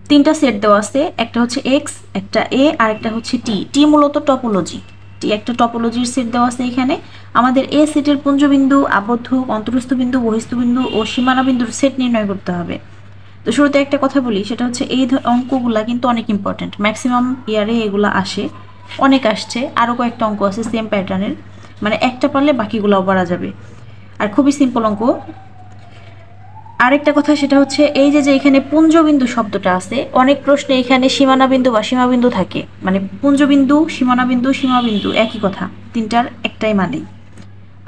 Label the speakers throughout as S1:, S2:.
S1: তিনটা সেট দেওয়া আছে, একটা হচ্ছে এক্স, একটা এ, আর একটা হচ্ছে টি। টি মূলত টপোলজি, টি একটা টপোলজির সেট দেওয়া আছে। এখানে আমাদের এ সেটের পুঞ্জবিন্দু, আবদ্ধ, অন্তরস্থ বিন্দু, বহিস্থ বিন্দু ও সীমানা বিন্দুর সেট নির্ণয় করতে হবে। তো শুরুতে একটা কথা বলি, সেটা হচ্ছে এই অঙ্কগুলা কিন্তু অনেক ইম্পর্টেন্ট, ম্যাক্সিমাম ইয়ারে এগুলো আসে, অনেক আসছে। আরও কয়েকটা অঙ্ক আছে সেম প্যাটার্নের, মানে একটা পারলে বাকিগুলোও পারা যাবে, আর খুবই সিম্পল অঙ্ক। আরেকটা কথা সেটা হচ্ছে এই যে এখানে পুঞ্জবিন্দু শব্দটা আছে, অনেক প্রশ্নে এখানে সীমানা বিন্দু বা সীমাবিন্দু থাকে, মানে পুঞ্জবিন্দু, সীমানা বিন্দু, সীমাবিন্দু একই কথা, তিনটার একটাই মানে।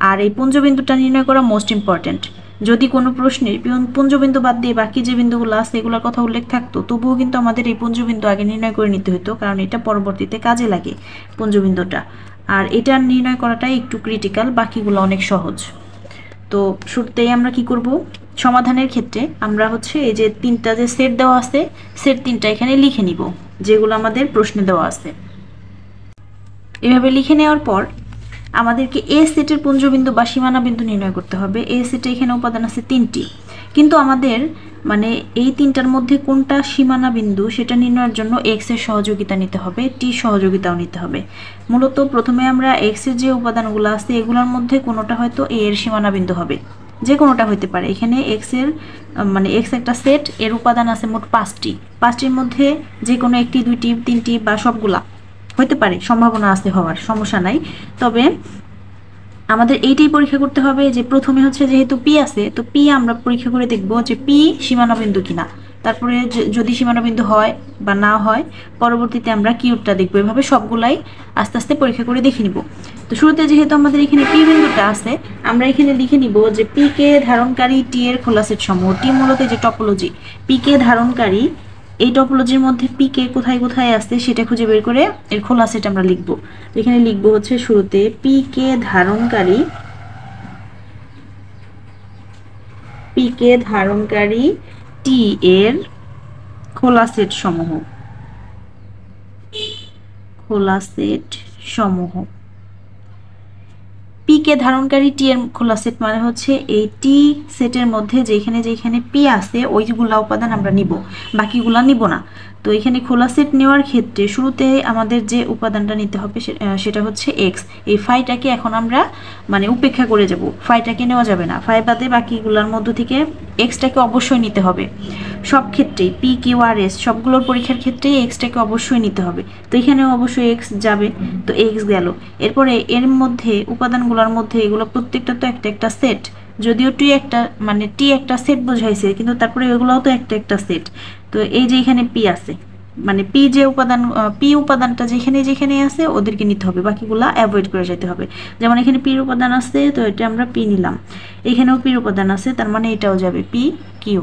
S1: আর এই পুঞ্জবিন্দুটা নির্ণয় করা মোস্ট ইম্পর্ট্যান্ট। যদি কোনো প্রশ্নে পুঞ্জবিন্দু বাদ দিয়ে বাকি যে বিন্দুগুলো আছে এগুলোর কথা উল্লেখ থাকতো, তবুও কিন্তু আমাদের এই পুঞ্জবিন্দু আগে নির্ণয় করে নিতে হতো, কারণ এটা পরবর্তীতে কাজে লাগে পুঞ্জবিন্দুটা। আর এটা নির্ণয় করাটাই একটু ক্রিটিক্যাল, বাকিগুলো অনেক সহজ। তো শুরুতেই আমরা কি করব, সমাধানের ক্ষেত্রে আমরা হচ্ছে এই যে তিনটা যে সেট দেওয়া আছে, সেট তিনটা এখানে লিখে নিব, যেগুলো আমাদের প্রশ্নে দেওয়া আছে। এভাবে লিখে নেওয়ার পর আমাদেরকে এ সেটের পুঞ্জবিন্দু বা সীমানা বিন্দু নির্ণয় করতে হবে। এ সেটে এখানে উপাদান আছে তিনটি, কিন্তু আমাদের মানে এই তিনটার মধ্যে কোনটা সীমানা বিন্দু সেটা নির্ণয়ের জন্য এক্স এর সহযোগিতা নিতে হবে, টি সহযোগিতাও নিতে হবে। মূলত প্রথমে আমরা এক্স এর যে উপাদানগুলো আছে এগুলোর মধ্যে কোনোটা হয়তো এ এর সীমানা বিন্দু হবে, যে কোনোটা হতে পারে। এখানে এক্স এর মানে এক্স একটা সেট, এর উপাদান আছে মোট পাঁচটির মধ্যে যে কোনো একটি, দুইটি, তিনটি বা সবগুলা হতে পারে, সম্ভাবনা আছে হওয়ার, সমস্যা নাই। তবে আমাদের এইটাই পরীক্ষা করতে হবে যে প্রথমে হচ্ছে যেহেতু পি আছে, তো পি আমরা পরীক্ষা করে দেখব যে পি সীমানা বিন্দু কিনা, তারপরে যদি সীমানা বিন্দু হয় বা না হয় পরবর্তীতে আমরা কিউটা দেখবো। এভাবে সবগুলাই আস্তে আস্তে পরীক্ষা করে দেখে নিব। তো শুরুতে যেহেতু আমাদের এখানে পি বিন্দুটা আছে, আমরা এখানে লিখে নিব যে পি কে ধারণকারী টি এর খোলা সেট সমূহ। টি মূলত যে টপোলজি, পি কে ধারণকারী, এই টপোলজির মধ্যে পি কে কোথায় কোথায় আছে সেটা খুঁজে বের করে এর খোলা সেট আমরা লিখব। এখানে লিখব হচ্ছে শুরুতে পি কে ধারণকারী টি এর খোলা সেট সমূহ। পি কে ধারণকারী টি এর খোলা সেট মানে হচ্ছে এই টি সেটের মধ্যে যেখানে যেখানে পি আছে ওইগুলা উপাদান আমরা নিব, বাকিগুলা নিব না। তো এখানে খোলা সেট নেওয়ার ক্ষেত্রে শুরুতে আমাদের যে উপাদানটা নিতে হবে সেটা হচ্ছে এক্স। এই ফাইটাকে এখন আমরা মানে উপেক্ষা করে যাব, ফাইটাকে নেওয়া যাবে না, ফাই বাদে বাকিগুলোর মধ্য থেকে এক্সটাকে অবশ্যই নিতে হবে। সব ক্ষেত্রেই পি কিউ আর এস সবগুলোর পরীক্ষার ক্ষেত্রেই এক্সটাকে অবশ্যই নিতে হবে। তো এখানেও অবশ্যই এক্স যাবে, তো এক্স গেল। এরপরে এর মধ্যে উপাদানগুলোর মধ্যে এগুলো প্রত্যেকটা তো একটা একটা সেট, যদিও টি একটা মানে টি একটা সেট বোঝাইছে, কিন্তু তারপরে এগুলোও তো একটা একটা সেট। তো এই যে এখানে পি আছে, মানে পি যে উপাদান, পি উপাদানটা যেখানে যেখানে আছে ওদেরকে নিতে হবে, বাকিগুলা অ্যাভয়েড করে যেতে হবে। যেমন এখানে পির উপাদান আছে, তো এটা আমরা পি নিলাম। এখানেও পির উপাদান আছে, তার মানে এটাও যাবে পি কিউ।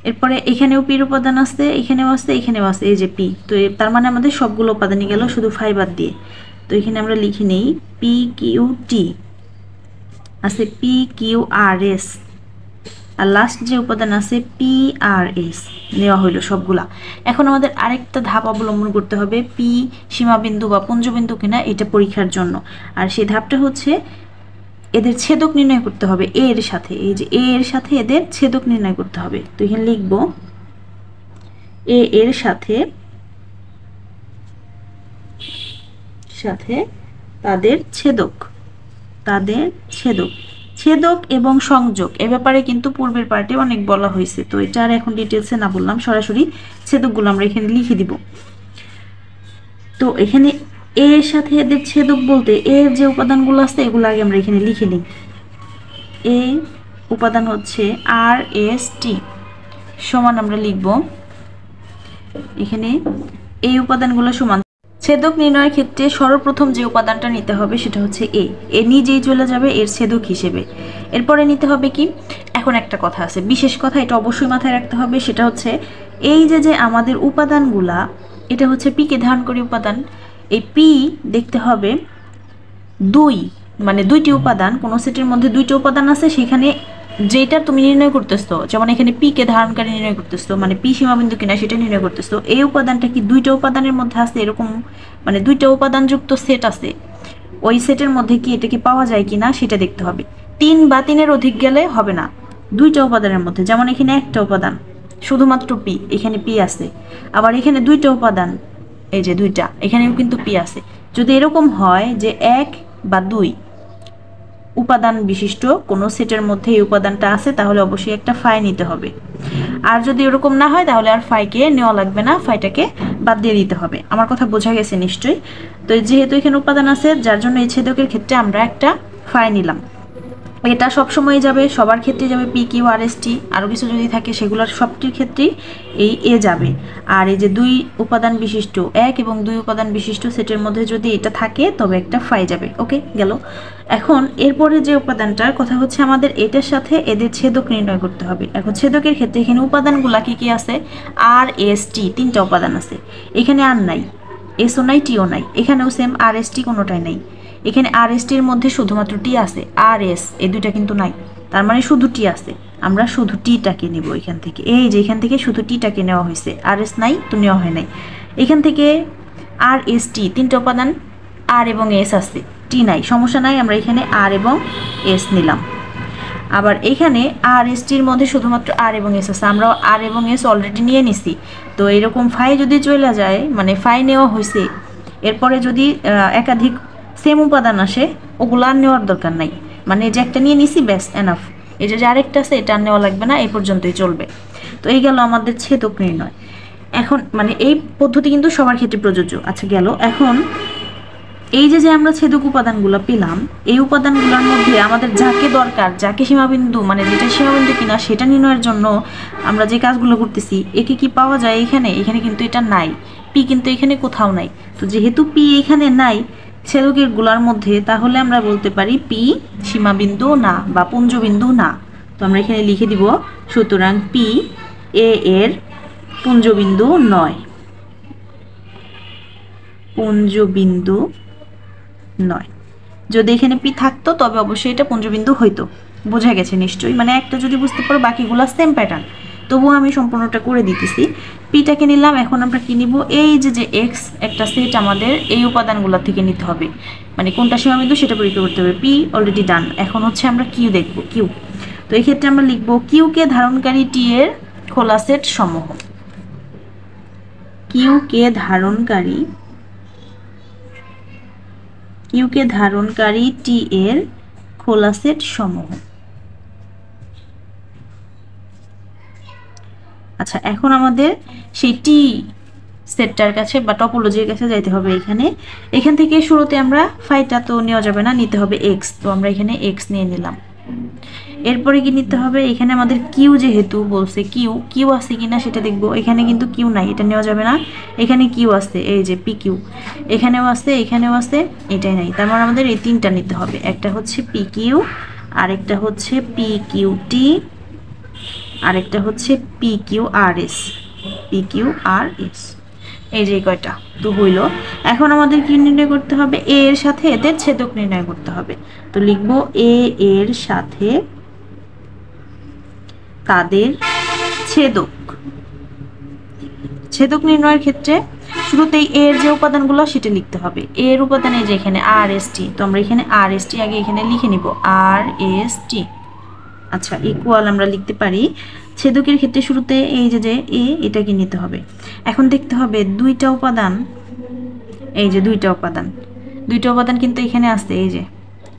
S1: এরপরে এখানেও পির উপাদান আছে, এখানেও আছে, এখানেও আছে, এই যে পি। তো তার মানে আমাদের সবগুলো উপাদানই গেল শুধু ফাইবার দিয়ে। তো এখানে আমরা লিখে নেই পি কিউ টি আছে, পি কিউ আর এস, আর লাস্ট যে উপাদান আছে পি আর এস নেওয়া হইলো সবগুলা। এখন আমাদের আরেকটা ধাপ অবলম্বন করতে হবে পি সীমাবিন্দু বা পুঞ্জবিন্দু কিনা এটা পরীক্ষার জন্য। আর সেই ধাপটা হচ্ছে এদের ছেদক নির্ণয় করতে হবে এ এর সাথে, এই যে এ এর সাথে এদের ছেদক নির্ণয় করতে হবে। তো এখানে লিখব এ এর সাথে তাদের ছেদক, ছেদক এবং সংযোগ এ ব্যাপারে কিন্তু পূর্বের পার্টে অনেক বলা হয়েছে, তো এটা আর এখন ডিটেলসে না বললাম, সরাসরি ছেদকগুলো আমরা এখানে লিখে দিব। তো এখানে এর সাথে এদের ছেদক বলতে এর যে উপাদানগুলো আছে এগুলো আগে আমরা এখানে লিখে নিই। এ উপাদান হচ্ছে আর এস টি সমান আমরা লিখব এখানে এই উপাদানগুলো সমান। ছেদক নির্ণয়ের ক্ষেত্রে সর্বপ্রথম যে উপাদানটা নিতে হবে সেটা হচ্ছে এ নিজেই চলে যাবে এর ছেদক হিসেবে। এরপরে নিতে হবে কি, এখন একটা কথা আছে, বিশেষ কথা, এটা অবশ্যই মাথায় রাখতে হবে, সেটা হচ্ছে এই যে আমাদের উপাদানগুলা, এটা হচ্ছে পি কে ধারণকারী উপাদান। এই পি দেখতে হবে মানে দুইটি উপাদান, কোনো সেটের মধ্যে দুইটি উপাদান আছে, সেখানে যেটা তুমি নির্ণয় করতেছো, যেমন এখানে পি কে ধারণকারী নির্ণয় করতেছো, মানে পি সীমাবিন্দু কিনা সেটা নির্ণয় করতেছো, এই উপাদানটা কি দুইটা উপাদানের মধ্যে আছে, এরকম মানে দুইটা উপাদান যুক্ত সেট আছে, ওই সেটের মধ্যে কি এটাকে পাওয়া যায় কিনা সেটা দেখতে হবে। 3 বা 3-এর অধিক গেলে হবে না, দুইটা উপাদানের মধ্যে, যেমন এখানে একটা উপাদান, শুধুমাত্র পি, এখানে পি আছে। আবার এখানে দুইটা উপাদান, এই যে দুইটা, এখানেও কিন্তু পি আছে। যদি এরকম হয় যে 1 বা 2 উপাদান বিশিষ্ট কোনো সেটের মধ্যে এই উপাদানটা আছে, তাহলে অবশ্যই একটা ফাই নিতে হবে। আর যদি এরকম না হয় তাহলে আর ফাইকে নেওয়া লাগবে না, ফাইটাকে বাদ দিয়ে দিতে হবে। আমার কথা বোঝা গেছে নিশ্চয়ই। তো যেহেতু এখানে উপাদান আছে, যার জন্য এই ছেদকের ক্ষেত্রে আমরা একটা ফাই নিলাম। এটা সবসময় যাবে, সবার ক্ষেত্রে যাবে P Q R S T. আরও কিছু যদি থাকে সেগুলোর সবটির ক্ষেত্রেই এই এ যাবে। আর এই যে 2 উপাদান বিশিষ্ট, 1 এবং 2 উপাদান বিশিষ্ট সেটের মধ্যে যদি এটা থাকে তবে একটা ফাই যাবে। ওকে, গেল। এখন এরপরে যে উপাদানটার কথা হচ্ছে, আমাদের এটার সাথে এদের ছেদক নির্ণয় করতে হবে। এখন ছেদকের ক্ষেত্রে এখানে উপাদানগুলা কি কি আছে? আর এস টি, 3টা উপাদান আছে। এখানে আর নাই, এসও নাই, টিও নাই। এখানেও সেম, আর এস টি কোনোটাই নাই। এখানে আর এস টির মধ্যে শুধুমাত্র টি আছে, আর এস এই দুইটা কিন্তু নাই। তার মানে শুধু টি আছে, আমরা শুধু টিটাকে নেব এখান থেকে। এই যে এখান থেকে শুধু টিটাকে নেওয়া হয়েছে, আর এস নাই তো নেওয়া হয় নাই। এখান থেকে আর এস টি, 3টা উপাদান, আর এবং এস আছে, টি নাই, সমস্যা নাই, আমরা এখানে আর এবং এস নিলাম। আবার এখানে আর এস টির মধ্যে শুধুমাত্র আর এবং এস আছে, আমরা আর এবং এস অলরেডি নিয়ে নিছি। তো এরকম ফাই যদি চলে যায়, মানে ফাই নেওয়া হয়েছে, এরপরে যদি একাধিক সেম উপাদান আসে, ওগুলো আর নেওয়ার দরকার নাই। মানে যে একটা নিয়ে নিছি, ব্যাস এনাফ। এই যে আরেকটা আছে, এটা আর নেওয়া লাগবে না, এই পর্যন্তই চলবে। তো এই গেল আমাদের ছেদক নির্ণয়। এখন মানে এই পদ্ধতি কিন্তু সবার ক্ষেত্রে প্রযোজ্য। আচ্ছা, গেল। এখন এই যে আমরা ছেদক উপাদানগুলো পেলাম, এই উপাদানগুলোর মধ্যে আমাদের যাকে দরকার, যাকে সীমাবিন্দু, মানে যেটা সীমাবিন্দু কিনা সেটা নির্ণয়ের জন্য আমরা যে কাজগুলো করতেছি, একে কি পাওয়া যায় এখানে? এখানে কিন্তু এটা নাই, পি কিন্তু এখানে কোথাও নাই। তো যেহেতু পি এখানে নাই ছেদকের গুলার মধ্যে, তাহলে আমরা বলতে পারি পি সীমাবিন্দু না বা পুঞ্জবিন্দু না। তো আমরা এখানে লিখে দিব, সুতরাং পি এ এর পুঞ্জবিন্দু নয়, পুঞ্জবিন্দু নয়। যদি এখানে পি থাকতো তবে অবশ্যই এটা পুঞ্জবিন্দু হইতো। বোঝা গেছে নিশ্চয়ই? মানে একটা যদি বুঝতে পারো, বাকিগুলো সেম প্যাটার্ন। তবুও আমি সম্পূর্ণটা করে দিতেছি। পিটাকে নিলাম, এখন আমরা কি নিব? এই যে এক্স একটা সেট আমাদের এই উপাদানগুলো থেকে নিতে হবে, মানে কোনটা সীমাবিন্দু সেটা পরীক্ষা করতে হবে। P already done. এখন হচ্ছে আমরা কিউ দেখব, কিউ। তো এই ক্ষেত্রে আমরা লিখব কিউকে ধারণকারী টি এর খোলা সেট সমূহ। কিউকে ধারণকারী টি এর খোলা সেট সমূহ। আচ্ছা, এখন আমাদের সেই টি সেটটার কাছে বা টপোলজির কাছে যাইতে হবে। এখান থেকে শুরুতে আমরা ফাইটা তো নেওয়া যাবে না, নিতে হবে এক্স। তো আমরা এখানে এক্স নিয়ে নিলাম। এরপরে কি নিতে হবে? এখানে আমাদের কিউ যেহেতু বলছে, কিউ আছে কিনা সেটা দেখবো। এখানে কিন্তু কিউ নাই, এটা নেওয়া যাবে না। এখানে কিউ আছে, এই যে পি কিউ, এখানেও আছে, এখানেও আছে, এটাই নাই। তার মানে আমাদের এই 3টা নিতে হবে। একটা হচ্ছে পি কিউ, আরেকটা হচ্ছে পি কিউ টি, আরেকটা হচ্ছে পি কিউ আর এস, এই যে কয়টা তো হইল। এখন আমাদের কি নির্ণয় করতে হবে? এ এর সাথে এদের ছেদক নির্ণয় করতে হবে। তো লিখবো এ এর সাথে তাদের ছেদক নির্ণয়ের ক্ষেত্রে শুরুতেই এর যে উপাদানগুলো সেটা লিখতে হবে। এর উপাদানে যে এখানে আর এস টি, তো আমরা এখানে আর এস টি আগে এখানে লিখে নিব, আর এস টি। আচ্ছা, ইকুয়াল আমরা লিখতে পারি। ছেদকের ক্ষেত্রে শুরুতে এই যে এ, এটাকে নিতে হবে। এখন দেখতে হবে 2টা উপাদান, এই যে 2টা উপাদান কিন্তু এখানে আছে, এই যে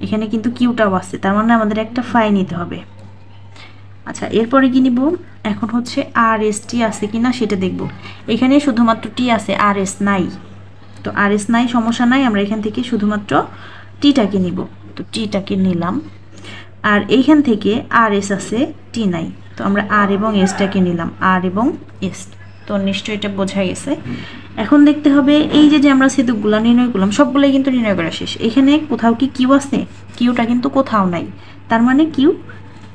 S1: এখানে কিন্তু কিউটাও আছে, তার মানে আমাদের একটা ফাই নিতে হবে। আচ্ছা, এরপরে কি নিব? এখন হচ্ছে আর এস টি আছে কিনা সেটা দেখব। এখানে শুধুমাত্র টি আছে, আর এস নাই। তো আর এস নাই, সমস্যা নাই, আমরা এখান থেকে শুধুমাত্র টিটাকে নিব। তো টিটাকে নিলাম। আর এইখান থেকে আর এস আছে, টি নাই, তো আমরা আর এবং এসটাকে নিলাম, আর এবং এস। তো নিশ্চয়ই এটা বোঝা গেছে। এখন দেখতে হবে এই যে আমরা ছেদকগুলো নির্ণয় করলাম, সবগুলোই কিন্তু নির্ণয় করা শেষ। এখানে কোথাও কি কিউ আছে? কিউটা কিন্তু কোথাও নাই। তার মানে কিউ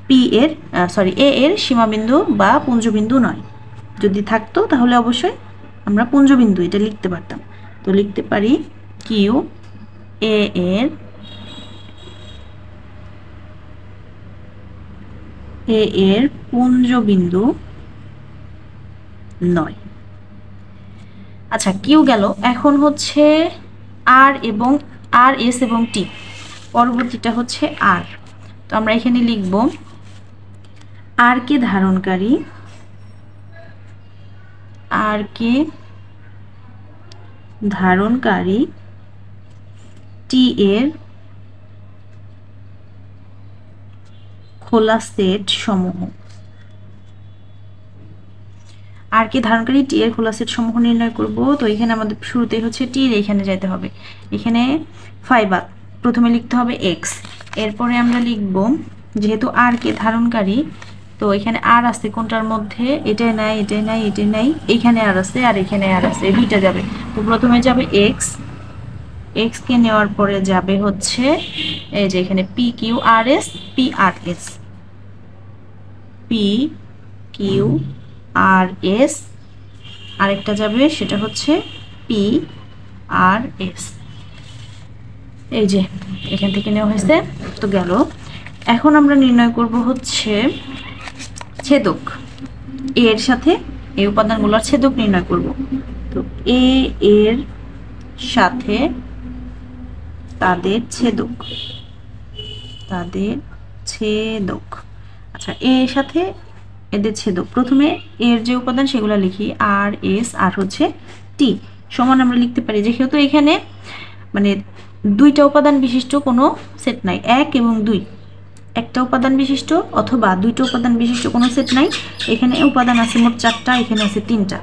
S1: পি এর এ এর সীমাবিন্দু বা পুঞ্জবিন্দু নয়। যদি থাকতো তাহলে অবশ্যই আমরা পুঞ্জবিন্দু এটা লিখতে পারতাম। তো লিখতে পারি কিউ এ এর পুঞ্জবিন্দু নয়। আচ্ছা, কিউ গেল। এখন হচ্ছে আর এবং আর এস এবং টি, পরবর্তীটা হচ্ছে আর। তো আমরা এখানে লিখব আর কে ধারণকারী আর কে ধারণকারী টি এর খোলা সেট সমূহ। আর কে ধারণকারী টি এর খোলা সেট সমূহ নির্ণয় করব। তো এখানে আমাদের শুরুতেই হচ্ছে টি এর এখানে যেতে হবে, এখানে 5 প্রথমে লিখতে হবে এক্স, এরপরে আমরা লিখব যেহেতু আর কে ধারণকারী, তো এখানে আর আছে কোনটার মধ্যে, এটাই নাই এটাই নাই এটাই নাই, এখানে আর আছে আর এখানে আর আছে, দুইটা যাবে। তো প্রথমে যাবে এক্স, এক্স কে নেওয়ার পরে যাবে হচ্ছে এই যে এখানে P Q R S, P R S, P Q R S, আরেকটা যাবে সেটা হচ্ছে পি আর এস। এই যে এখান থেকে নেওয়া হয়েছে, তো গেল। এখন আমরা নির্ণয় করব হচ্ছে ছেদক, এর সাথে এই উপাদানগুলোর ছেদক নির্ণয় করব। তো এ এর সাথে তাদের ছেদক, তাদের ছেদক। আচ্ছা, এর সাথে এদের ছেদক, প্রথমে এর যে উপাদান সেগুলো লিখি, আর এস আর হচ্ছে টি সমান আমরা লিখতে পারি, যেহেতু এখানে মানে দুইটা উপাদান বিশিষ্ট কোনো সেট নাই, এক এবং দুই, একটা উপাদান বিশিষ্ট অথবা দুইটা উপাদান বিশিষ্ট কোনো সেট নাই। এখানে উপাদান আছে মোট 4টা, এখানে আছে 3টা।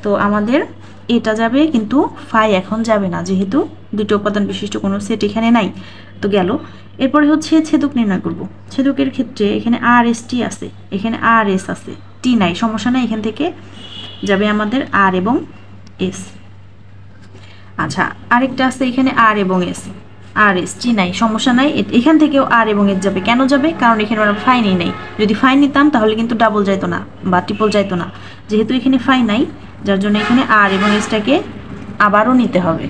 S1: তো আমাদের এটা যাবে, কিন্তু ফাই এখন যাবে না, যেহেতু দুটো উপাদান বিশিষ্ট কোনো সেট এখানে নাই। তো গেল। এরপরে হচ্ছে ছেদক নির্ণয় করব। ছেদকের ক্ষেত্রে এখানে আর এস টি আছে, এখানে আর এস আছে, টি নাই, সমস্যা নাই, এখান থেকে যাবে আমাদের আর এবং এস। আচ্ছা, আরেকটা আছে এখানে আর এবং এস, আর এস টি নাই, সমস্যা নাই, এখান থেকেও আর এবং এস যাবে। কেন যাবে? কারণ এখানে আমরা ফাইনই নাই, যদি ফাইন নিতাম তাহলে কিন্তু ডাবল যাইতো না বা ট্রিপল যাইতো না, যেহেতু এখানে ফাই নাই যার জন্য এখানে আর এবং এসটাকে আবারও নিতে হবে।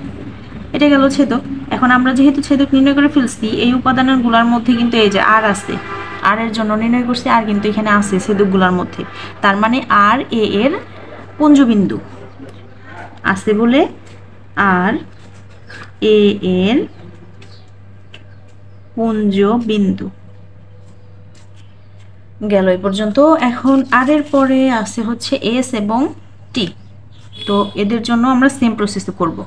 S1: এটা গেল ছেদক। এখন আমরা যেহেতু ছেদক নির্ণয় করে ফেলছি, এই উপাদানগুলোর মধ্যে কিন্তু এই যে আর আছে, আর এর জন্য নির্ণয় করছি, আর কিন্তু এখানে আছে ছেদকগুলোর মধ্যে, তার মানে আর এ এর পুঞ্জবিন্দু আছে বলে আর এ এর পুঞ্জবিন্দু গেল এই পর্যন্ত। এখন আর এর পরে আছে হচ্ছে এস এবং টি, তো এদের জন্য আমরা সেম প্রসেস করব।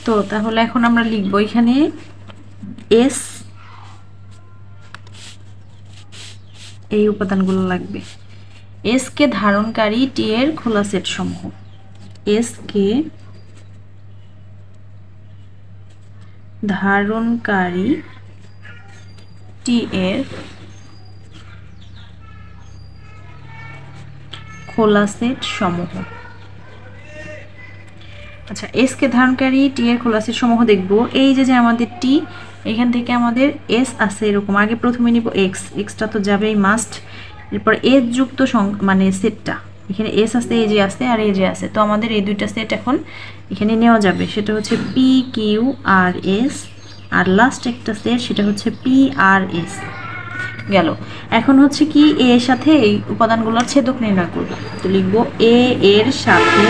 S1: তো তাহলে এখন আমরা লিখব এখানে এস, এই উপাদানগুলো লাগবে, এস কে ধারণকারী টি এর খোলা সেট সমূহ, এস কে ধারণকারী টি এর খোলা সেট সমূহ। আচ্ছা, এস কে ধারণকারী টি এর খোলা সেট সমূহ দেখব। এই যে আমাদের টি, এখান থেকে আমাদের এস আছে এরকম, আগে প্রথমে নিব এক্স, এক্সটা তো যাবেই মাস্ট, এরপর এস যুক্ত মানে সেটটা, এখানে এস আছে, এই যে আছে আর এই যে আছে, তো আমাদের এই দুইটা সেট এখন এখানে নেওয়া যাবে, সেটা হচ্ছে পি কিউ আর এস, আর লাস্ট একটা সেট সেটা হচ্ছে পি আর এস গেল। এখন হচ্ছে কি এর সাথে এই উপাদানগুলোর ছেদক নির্ণয় করব। তো লিখব এ এর সাথে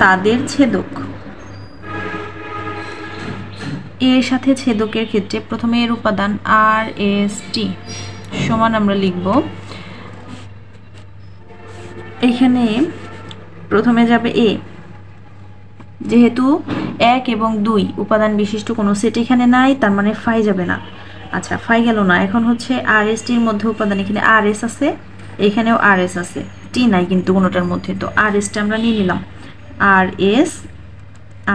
S1: তাদের ছেদক। এর সাথে ছেদকের ক্ষেত্রে প্রথমে এর উপাদান আর এস টি সমান আমরা লিখব, এখানে প্রথমে যাবে এ, যেহেতু 1 এবং 2 উপাদান বিশিষ্ট কোনো সেট এখানে নাই, তার মানে ফাই যাবে না। আচ্ছা, ফাই গেল না। এখন হচ্ছে আর এস টির মধ্যে উপাদান, এখানে আর এস আছে, এখানেও আর এস আছে, টি নাই কিন্তু কোনোটার মধ্যে, তো আর এসটা আমরা নিয়ে নিলাম, আর এস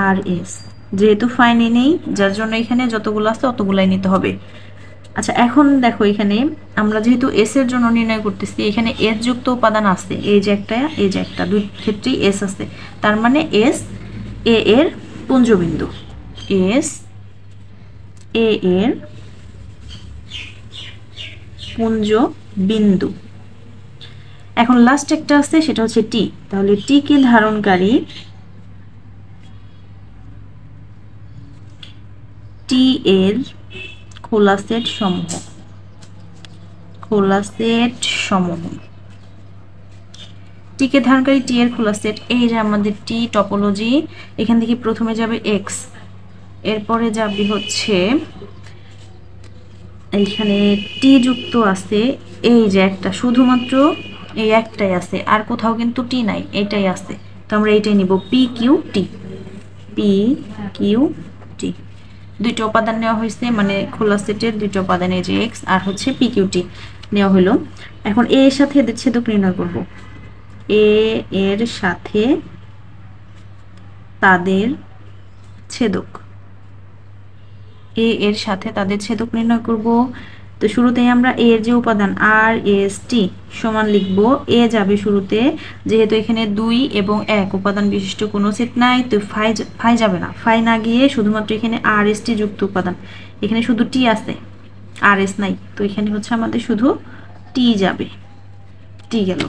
S1: আর এস, যেহেতু ফাইনে নেই যার জন্য এখানে যতগুলো আছে অতগুলাই নিতে হবে। আচ্ছা, এখন দেখো এখানে আমরা যেহেতু এস এর জন্য নির্ণয় করতেছি, এখানে এস যুক্ত উপাদান আছে, এই যে একটা এই যে একটা, দুই ক্ষেত্রেই এস আছে, তার মানে এস এ এর পুঞ্জবিন্দু, এস এ এর পুঞ্জবিন্দু। এখন লাস্ট একটা আছে সেটা হচ্ছে টি, তাহলে টি কে ধারণকারী টি এর খোলা সেট সমূহ, খোলা সেট সমূহ। টি কে ধারণকারী টি এর খোলা সেট, এই যে আমাদের টি টপোলজি, এখান থেকে প্রথমে যাবে এক্স, এরপরে যাবে হচ্ছে এইখানে টি যুক্ত আছে এই যে একটা, শুধুমাত্র এই একটাই আছে, আর কোথাও কিন্তু টি নাই, এইটাই আছে। তো আমরা এইটাই নিব, P Q T. P Q T দুইটা উপাদান নেওয়া হয়েছে, মানে খোলা সেটের দুইটা উপাদান, এই যে এক্স আর হচ্ছে পি কিউ টি নেওয়া হলো। এখন এ এর সাথে এদের ছেদক নির্ণয় করব। এ এর সাথে তাদের ছেদক, এ এর সাথে তাদের ছেদক নির্ণয় করব। তো শুরুতেই আমরা এ এর যে উপাদান আর এস টি সমান লিখব। এ যাবে শুরুতে, যেহেতু এখানে 2 এবং 1 উপাদান বিশিষ্ট কোনো সেট নাই, তো ফাই যাবে না। ফাই না গিয়ে শুধুমাত্র এখানে আর এস টি যুক্ত উপাদান, এখানে শুধু টি আছে, আর এস নাই, তো এখানে হচ্ছে আমাদের শুধু টি যাবে, টি গেল।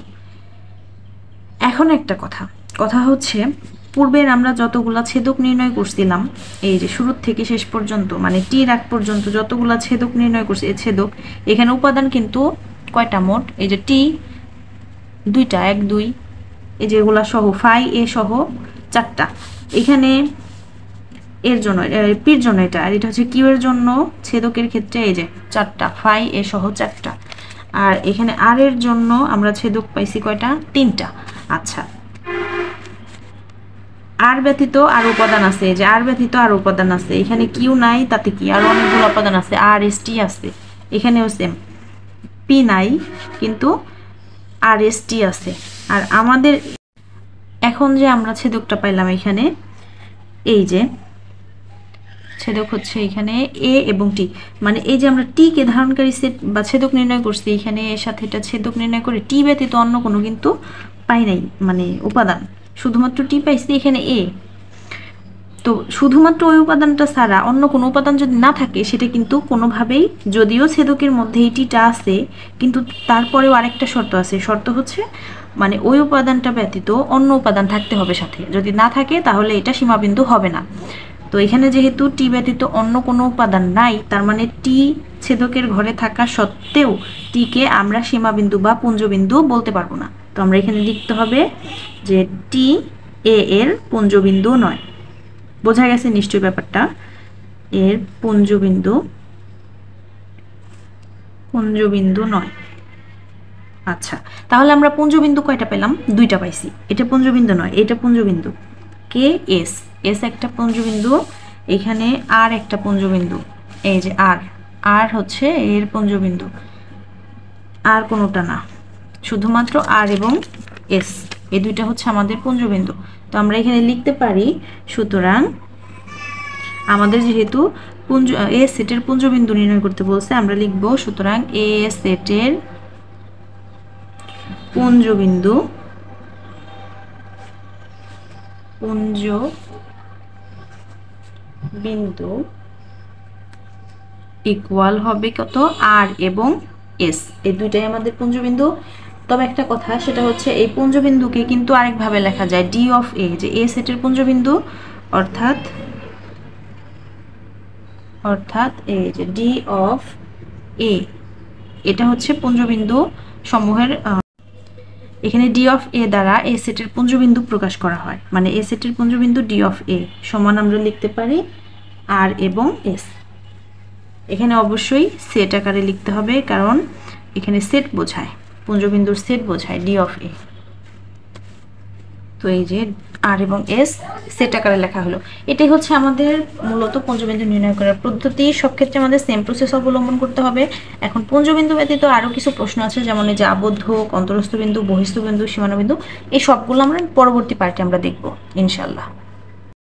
S1: এখন একটা কথা হচ্ছে, পূর্বের আমরা যতগুলা ছেদক নির্ণয় করছিলাম, এই যে শুরু থেকে শেষ পর্যন্ত, মানে টি রাখ পর্যন্ত যতগুলা ছেদক নির্ণয় করছি, এই ছেদক এখানে উপাদান কিন্তু কয়টা মোট, এই যে টি দুইটা, 1 2, এই যেগুলা সহ ফাই এ সহ 4টা, এখানে এর জন্য পির জন্য এটা, আর এটা হচ্ছে কিউ এর জন্য ছেদকের ক্ষেত্রে এই যে 4টা, ফাই এ সহ 4টা। আর এখানে আর এর জন্য আমরা ছেদক পাইছি কয়টা, 3টা। আচ্ছা, আর ব্যতীত আর উপাদান আছে, যে আর ব্যতীত আর উপাদান আছে, এখানে কিউ নাই, তাতে কি আর অনেকগুলো উপাদান আছে, আর এস টি আছে, এখানেও সেম, পি নাই কিন্তু আর এস টি আছে। আর আমাদের এখন যে আমরা ছেদকটা পাইলাম এখানে, এই যে ছেদক হচ্ছে এখানে এ এবং টি, মানে এই যে আমরা টি কে ধারণকারী সেট বা ছেদক নির্ণয় করছি, এখানে এর সাথে এটা ছেদক নির্ণয় করে টি ব্যতীত অন্য কোনো কিন্তু পাই নাই, মানে উপাদান শুধুমাত্র টি পাইছি এখানে এ। তো শুধুমাত্র ওই উপাদানটা ছাড়া অন্য কোনো উপাদান যদি না থাকে, সেটা কিন্তু কোনোভাবেই, যদিও ছেদকের মধ্যে এই টিটা আছে, কিন্তু তারপরেও আরেকটা শর্ত আছে, শর্ত হচ্ছে মানে ওই উপাদানটা ব্যতীত অন্য উপাদান থাকতে হবে সাথে, যদি না থাকে তাহলে এটা সীমাবিন্দু হবে না। তো এখানে যেহেতু টি ব্যতীত অন্য কোনো উপাদান নাই, তার মানে টি ছেদকের ঘরে থাকা সত্ত্বেও টিকে আমরা সীমাবিন্দু বা পুঞ্জবিন্দু বলতে পারবো না। তো আমরা এখানে লিখতে হবে যে টি এ এর পুঞ্জবিন্দু নয়। বোঝা গেছে নিশ্চয়ই ব্যাপারটা, এর পুঞ্জবিন্দু নয়। আচ্ছা, তাহলে আমরা পুঞ্জবিন্দু কয়টা পেলাম, 2টা পাইছি। এটা পুঞ্জবিন্দু নয়, এটা পুঞ্জবিন্দু, কে এস, এস একটা পুঞ্জবিন্দু, এখানে আর একটা পুঞ্জবিন্দু, এই যে আর হচ্ছে এর পুঞ্জবিন্দু, আর কোনোটা না, শুধুমাত্র আর এবং এস, এই দুইটা হচ্ছে আমাদের পুঞ্জবিন্দু। তো আমরা এখানে লিখতে পারি, সুতরাং আমাদের যেহেতু এ সেটের পুঞ্জবিন্দু নির্ণয় করতে বলছে, আমরা লিখব সুতরাং এ সেটের পুঞ্জবিন্দু ইকুয়াল হবে কত, আর এবং এস, এই দুইটাই আমাদের পুঞ্জবিন্দু। তবে একটা কথা, সেটা হচ্ছে এই পুঞ্জবিন্দুকে কিন্তু আরেকভাবে লেখা যায়, ডি অফ এ, যে এ সেটের পুঞ্জবিন্দু, অর্থাৎ এই যে ডি অফ এ, এটা হচ্ছে পুঞ্জবিন্দু সমূহের, এখানে ডি অফ এ দ্বারা এ সেটের পুঞ্জবিন্দু প্রকাশ করা হয়, মানে এ সেটের পুঞ্জবিন্দু ডি অফ এ সমান আমরা লিখতে পারি আর এবং এস। এখানে অবশ্যই সেট আকারে লিখতে হবে, কারণ এখানে সেট বোঝায়, পুঞ্জবিন্দুর সেট বোঝায় ডি অফ এ। তো এই যে আর এবং এস সেট আকারে লেখা হলো। এটাই হচ্ছে আমাদের মূলত পুঞ্জবিন্দু নির্ণয় করার পদ্ধতি। সব ক্ষেত্রে আমাদের সেম প্রসেস অবলম্বন করতে হবে। এখন পুঞ্জবিন্দু ব্যতীত আরও কিছু প্রশ্ন আছে, যেমন এই যে আবদ্ধ, অন্তরস্থ বিন্দু, বহিস্থ বিন্দু, সীমানা বিন্দু, এই সবগুলো আমরা পরবর্তী পার্টে আমরা দেখব ইনশাল্লাহ।